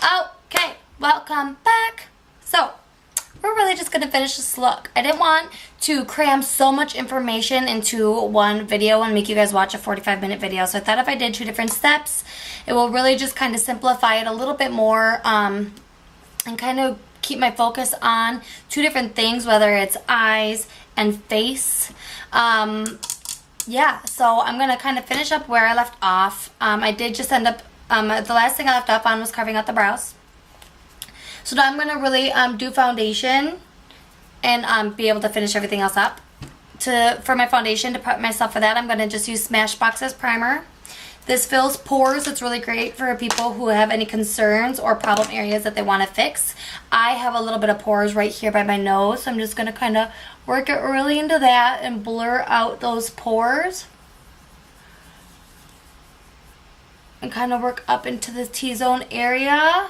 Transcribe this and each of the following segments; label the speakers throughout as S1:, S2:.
S1: Okay, welcome back. So, we're really just going to finish this look. I didn't want to cram so much information into one video and make you guys watch a 45-minute video. So I thought if I did 2 different steps, it will really just kind of simplify it a little bit more and kind of keep my focus on 2 different things, whether it's eyes and face. Yeah, so I'm going to kind of finish up where I left off. I did just end up, the last thing I left off on was carving out the brows. So now I'm going to really do foundation and be able to finish everything else up. For my foundation, to prep myself for that, I'm going to just use Smashbox as primer. This fills pores. It's really great for people who have any concerns or problem areas that they want to fix. I have a little bit of pores right here by my nose, so I'm just going to kind of work it really into that and blur out those pores. And kind of work up into the T-zone area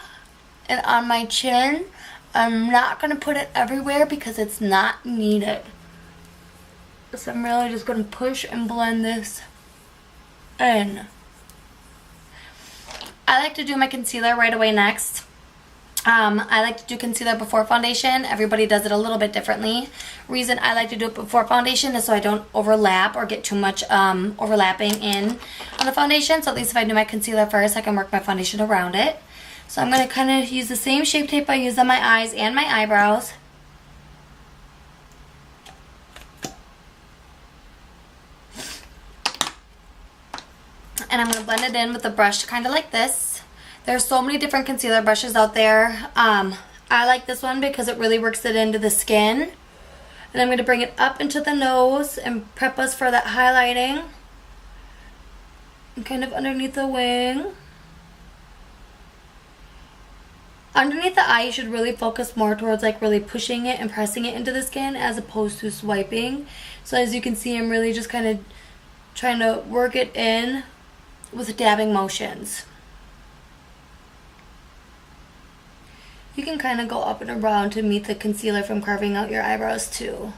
S1: and on my chin. I'm not going to put it everywhere because it's not needed. So I'm really just going to push and blend this in. I like to do my concealer right away next. I like to do concealer before foundation. Everybody does it a little bit differently. Reason I like to do it before foundation is so I don't overlap or get too much overlapping in on the foundation. So at least if I do my concealer first, I can work my foundation around it. So I'm going to kind of use the same Shape Tape I used on my eyes and my eyebrows. And I'm going to blend it in with a brush kind of like this. There's so many different concealer brushes out there. I like this one because it really works it into the skin. And I'm going to bring it up into the nose and prep us for that highlighting. And kind of underneath the wing. Underneath the eye, you should really focus more towards like really pushing it and pressing it into the skin as opposed to swiping. So as you can see, I'm really just kind of trying to work it in with dabbing motions. You can kind of go up and around to meet the concealer from carving out your eyebrows too.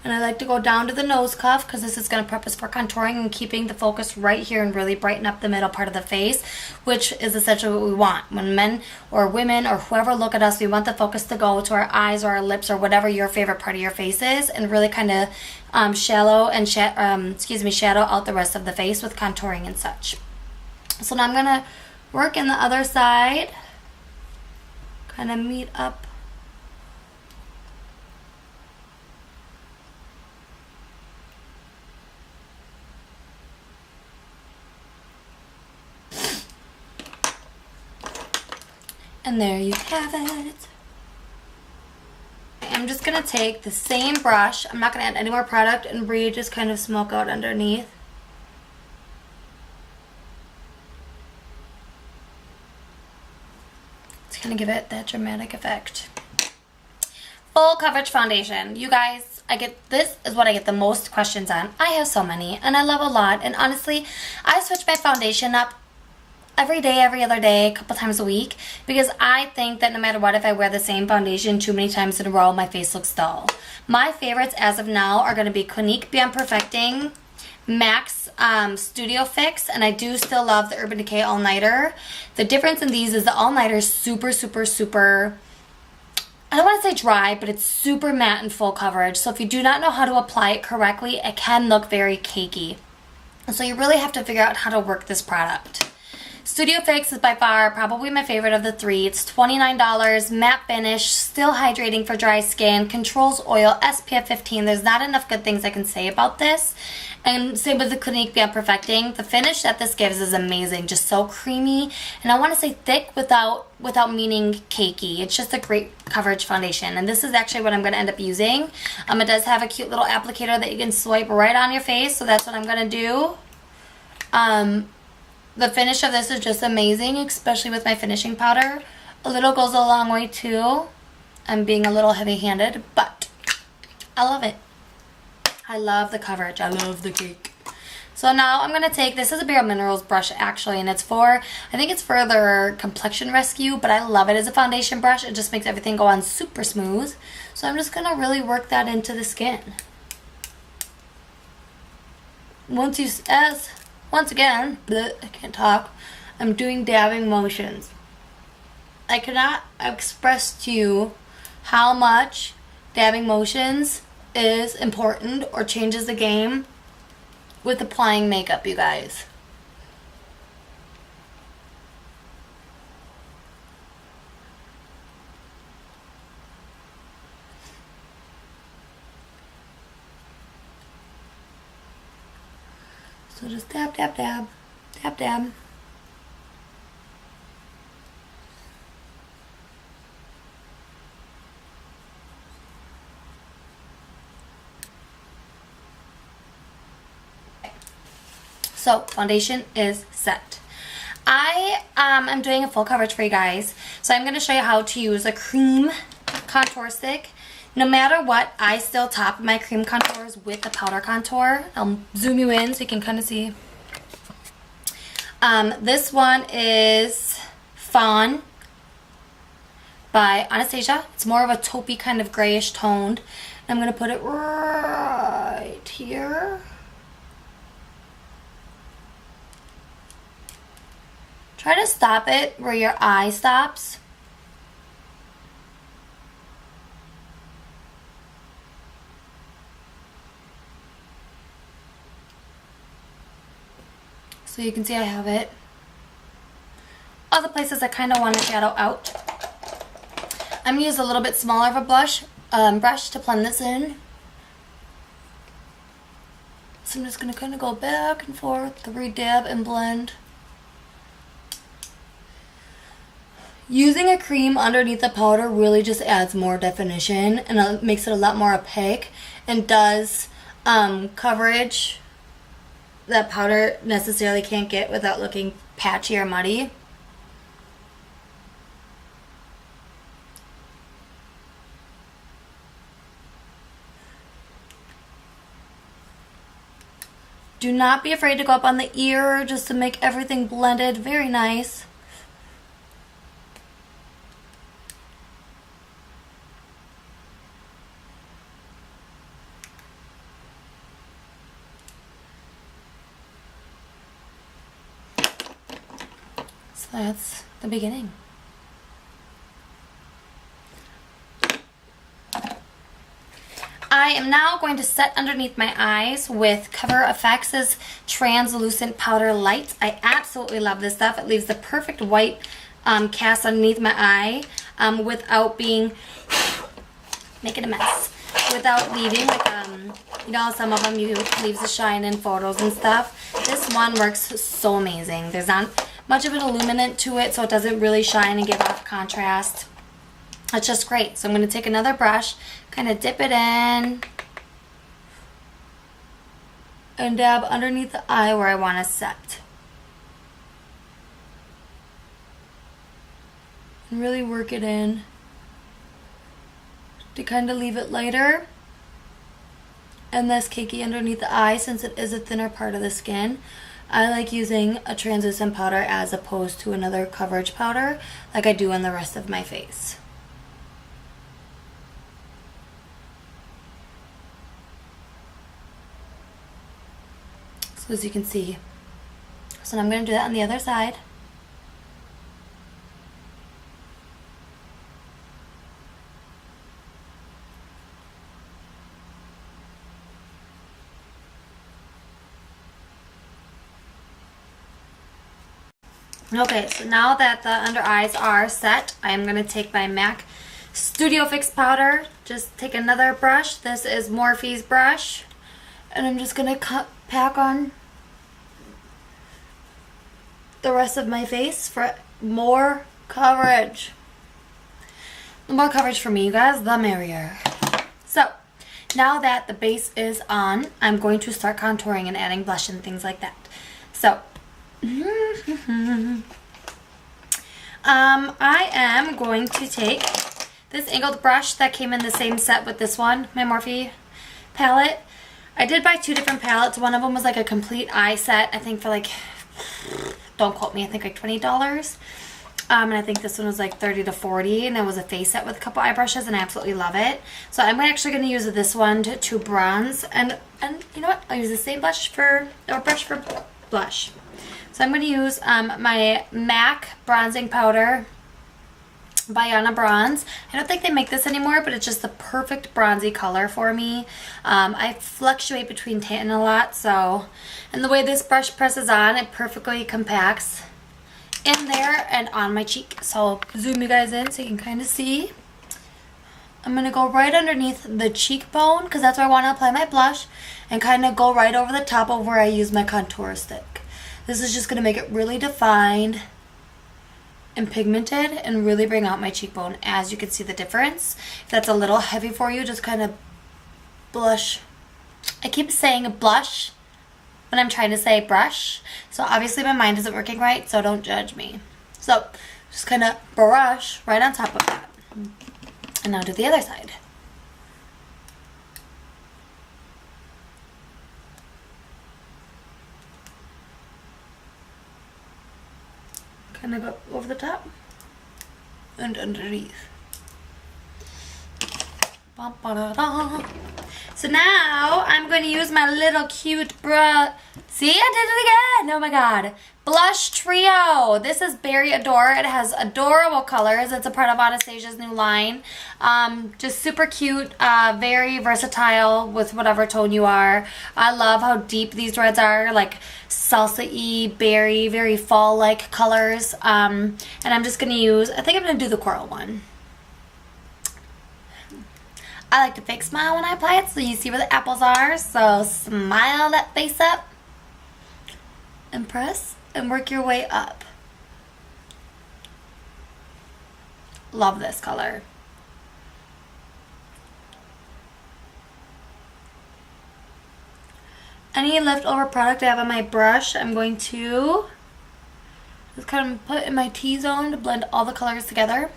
S1: And I like to go down to the nose cuff because this is going to prep us for contouring and keeping the focus right here and really brighten up the middle part of the face, which is essentially what we want. When men or women or whoever look at us, we want the focus to go to our eyes or our lips or whatever your favorite part of your face is, and really kind of shadow out the rest of the face with contouring and such. So now I'm going to work in the other side, kind of meet up. And there you have it. I'm just going to take the same brush. I'm not going to add any more product and really just kind of smoke out underneath. It's going to give it that dramatic effect. Full coverage foundation. You guys, this is what I get the most questions on. I have so many and I love a lot. And honestly, I switch my foundation up every day, every other day, a couple times a week, because I think that no matter what, if I wear the same foundation too many times in a row, my face looks dull. My favorites as of now are going to be Clinique Beyond Perfecting, MAC's Studio Fix, and I do still love the Urban Decay All Nighter. The difference in these is the All Nighter is super, I don't want to say dry, but it's super matte and full coverage. So if you do not know how to apply it correctly, it can look very cakey. So you really have to figure out how to work this product. Studio Fix is by far probably my favorite of the 3. It's $29, matte finish, still hydrating for dry skin, controls oil, SPF 15. There's not enough good things I can say about this. And same with the Clinique Beyond Perfecting. The finish that this gives is amazing, just so creamy. And I want to say thick without meaning cakey. It's just a great coverage foundation. And this is actually what I'm going to end up using. It does have a cute little applicator that you can swipe right on your face, so that's what I'm going to do. The finish of this is just amazing, especially with my finishing powder. A little goes a long way too. I'm being a little heavy-handed, but I love it. I love the coverage. I love the cake. So now I'm going to take, this is a Bare Minerals brush actually, and it's for, I think it's for their complexion rescue, but I love it as a foundation brush. It just makes everything go on super smooth. So I'm just going to really work that into the skin. Once once again, I can't talk. I'm doing dabbing motions. I cannot express to you how much dabbing motions is important or changes the game with applying makeup, you guys. So just dab, dab, dab, dab, dab. So foundation is set. I am doing a full coverage for you guys. So I'm going to show you how to use a cream contour stick. No matter what, I still top my cream contours with the powder contour. I'll zoom you in so you can kind of see. This one is Fawn by Anastasia. It's more of a taupey kind of grayish toned. I'm going to put it right here. Try to stop it where your eye stops. So you can see I have it. Other places I kind of want to shadow out. I'm going to use a little bit smaller of a brush to blend this in. So I'm just going to kind of go back and forth, re-dab and blend. Using a cream underneath the powder really just adds more definition and it makes it a lot more opaque and does coverage that powder necessarily can't get without looking patchy or muddy. Do not be afraid to go up on the ear just to make everything blended very nice. That's the beginning. I am now going to set underneath my eyes with Cover FX's Translucent Powder Light. I absolutely love this stuff. It leaves the perfect white cast underneath my eye without being making a mess. Without leaving, like, you know, some of them you leaves a shine in photos and stuff. This one works so amazing. There's not much of an illuminant to it, so it doesn't really shine and give off contrast. It's just great. So I'm going to take another brush, kind of dip it in, and dab underneath the eye where I want to set. And really work it in to kind of leave it lighter and less cakey underneath the eye since it is a thinner part of the skin. I like using a translucent powder as opposed to another coverage powder like I do on the rest of my face. So as you can see, so I'm going to do that on the other side. Okay, so now that the under eyes are set, I am going to take my MAC Studio Fix powder. Just take another brush. This is Morphe's brush. And I'm just going to pack on the rest of my face for more coverage. The more coverage for me, you guys, the merrier. So, now that the base is on, I'm going to start contouring and adding blush and things like that. So, I am going to take this angled brush that came in the same set with this one, my Morphe palette. I did buy two different palettes. One of them was like a complete eye set, I think for like, don't quote me, I think like $20. And I think this one was like $30 to $40, and it was a face set with a couple eye brushes, and I absolutely love it. So I'm actually going to use this one to bronze, and you know what? I'll use the same brush for blush. So I'm going to use my MAC bronzing powder by Yana Bronze. I don't think they make this anymore, but it's just the perfect bronzy color for me. I fluctuate between tan a lot, so, and the way this brush presses on, it perfectly compacts in there and on my cheek. So I'll zoom you guys in so you can kind of see. I'm going to go right underneath the cheekbone because that's where I want to apply my blush, and kind of go right over the top of where I use my contour stick. This is just going to make it really defined and pigmented and really bring out my cheekbone. As you can see the difference. If that's a little heavy for you, just kind of blush. I keep saying blush when I'm trying to say brush. So obviously my mind isn't working right, so don't judge me. So just kind of brush right on top of that. And now do the other side. Kind of go over the top and underneath. So now I'm going to use my little cute brush. See, I did it again. Oh my god. Blush Trio. This is Berry Adore. It has adorable colors. It's a part of Anastasia's new line. Just super cute, very versatile with whatever tone you are. I love how deep these reds are, like salsa-y, berry, very fall-like colors. And I'm just going to use, I think I'm going to do the coral one. I like to fake smile when I apply it so you see where the apples are. So smile that face up and press and work your way up. Love this color. Any leftover product I have on my brush, I'm going to just kind of put in my T-zone to blend all the colors together.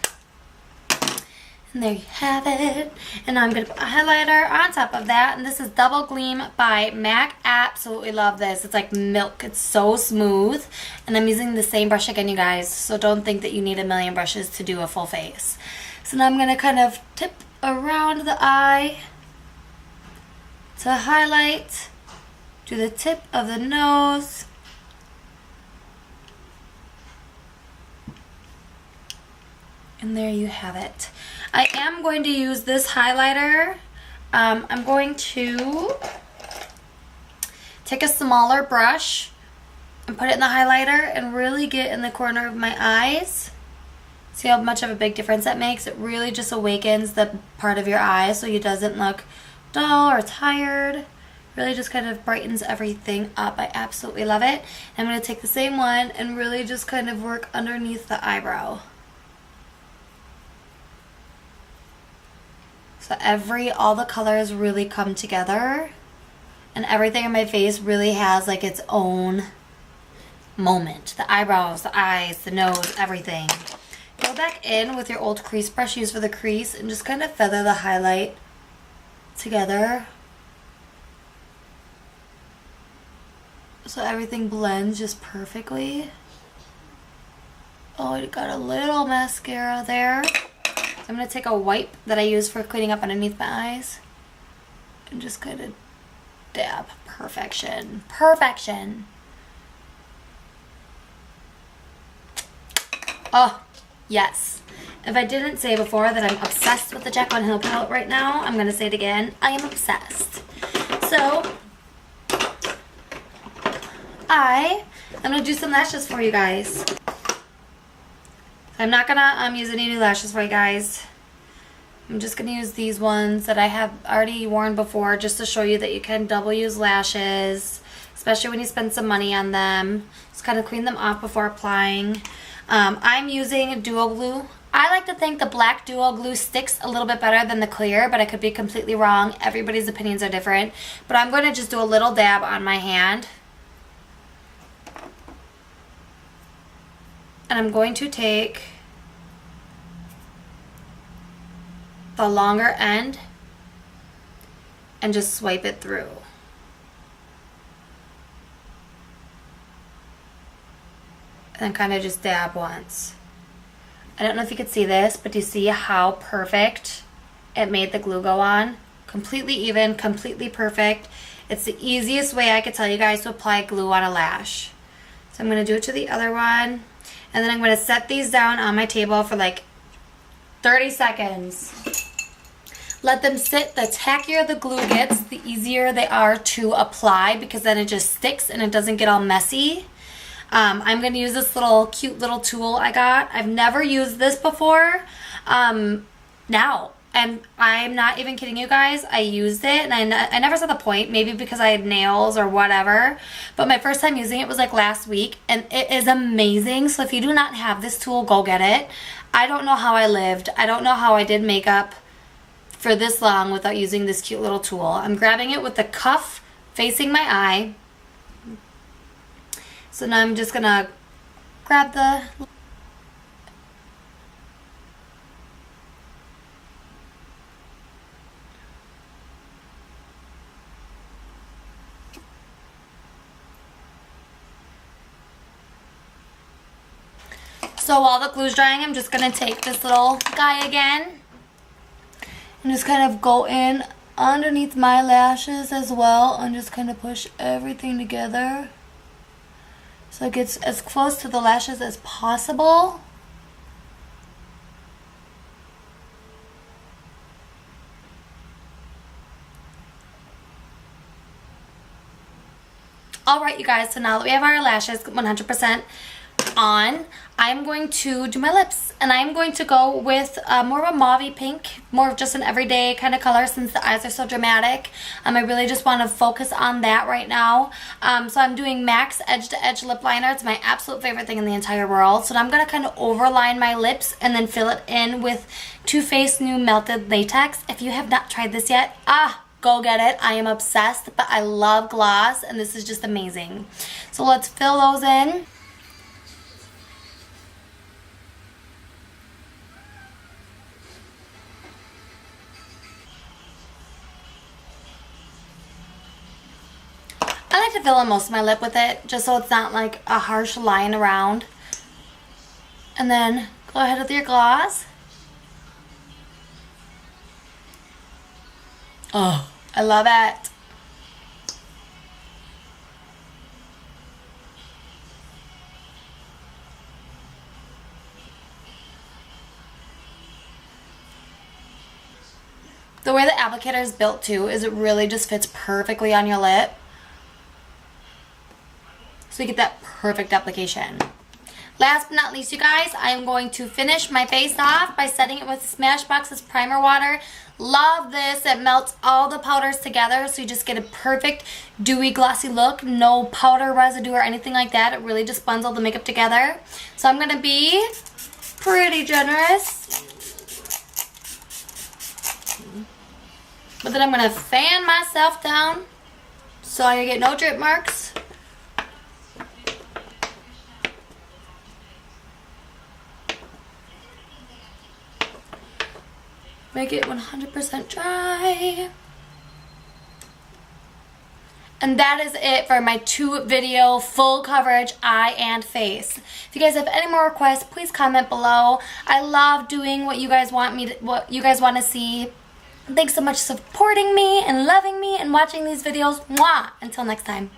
S1: And there you have it. And now I'm going to put a highlighter on top of that. And this is Double Gleam by MAC. Absolutely love this. It's like milk. It's so smooth. And I'm using the same brush again, you guys. So don't think that you need a million brushes to do a full face. So now I'm going to kind of tip around the eye to highlight to the tip of the nose. And there you have it. I am going to use this highlighter. I'm going to take a smaller brush and put it in the highlighter and really get in the corner of my eyes. See how much of a big difference that makes? It really just awakens the part of your eye so it doesn't look dull or tired. Really just kind of brightens everything up. I absolutely love it. I'm going to take the same one and really just kind of work underneath the eyebrow. So all the colors really come together, and everything in my face really has like its own moment. The eyebrows, the eyes, the nose, everything. Go back in with your old crease brush used for the crease and just kind of feather the highlight together. So everything blends just perfectly. Oh, I got a little mascara there. I'm going to take a wipe that I use for cleaning up underneath my eyes and just kind of dab. Perfection. Perfection. Oh, yes. If I didn't say before that I'm obsessed with the Jaclyn Hill palette right now, I'm going to say it again. I am obsessed. So, I'm going to do some lashes for you guys. I'm not going to use any new lashes for you guys. I'm just going to use these ones that I have already worn before just to show you that you can double use lashes, especially when you spend some money on them. Just kind of clean them off before applying. I'm using Duo Glue. I like to think the black Duo Glue sticks a little bit better than the clear, but I could be completely wrong. Everybody's opinions are different. But I'm going to just do a little dab on my hand. And I'm going to take the longer end and just swipe it through. And then kind of just dab once. I don't know if you could see this, but do you see how perfect it made the glue go on? completely even, completely perfect. It's the easiest way I could tell you guys to apply glue on a lash. So I'm going to do it to the other one. And then I'm going to set these down on my table for like 30 seconds. Let them sit. The tackier the glue gets, the easier they are to apply, because then it just sticks and it doesn't get all messy. I'm going to use this cute little tool I got. I've never used this before. Now, and I'm not even kidding you guys, I used it and I never saw the point, maybe because I had nails or whatever, but my first time using it was like last week, and it is amazing. So if you do not have this tool, go get it. I don't know how I lived. I don't know how I did makeup for this long without using this cute little tool. I'm grabbing it with the cuff facing my eye. So now I'm just gonna grab the... So while the glue's drying, I'm just gonna take this little guy again and just kind of go in underneath my lashes as well and just kind of push everything together so it gets as close to the lashes as possible. Alright, you guys, so now that we have our lashes 100% on, I'm going to do my lips, and I'm going to go with more of a mauve pink, more of just an everyday kind of color since the eyes are so dramatic. I really just want to focus on that right now. So I'm doing MAC's Edge to Edge lip liner. It's my absolute favorite thing in the entire world. So I'm going to kind of overline my lips and then fill it in with Too Faced New Melted Latex. If you have not tried this yet, go get it. I am obsessed, but I love gloss, and this is just amazing. So let's fill those in. I like to fill in most of my lip with it, just so it's not like a harsh line around. And then go ahead with your gloss. Oh, I love it. The way the applicator is built too is it really just fits perfectly on your lip. So you get that perfect application. Last but not least, you guys, I am going to finish my face off by setting it with Smashbox's primer water. Love this. It melts all the powders together, so you just get a perfect dewy glossy look. No powder residue or anything like that. It really just blends all the makeup together. So I'm going to be pretty generous. But then I'm going to fan myself down so I get no drip marks. Make it 100% dry. And that is it for my 2-video full coverage eye and face. If you guys have any more requests, please comment below. I love doing what you guys want to see. Thanks so much for supporting me and loving me and watching these videos. Mwah! Until next time.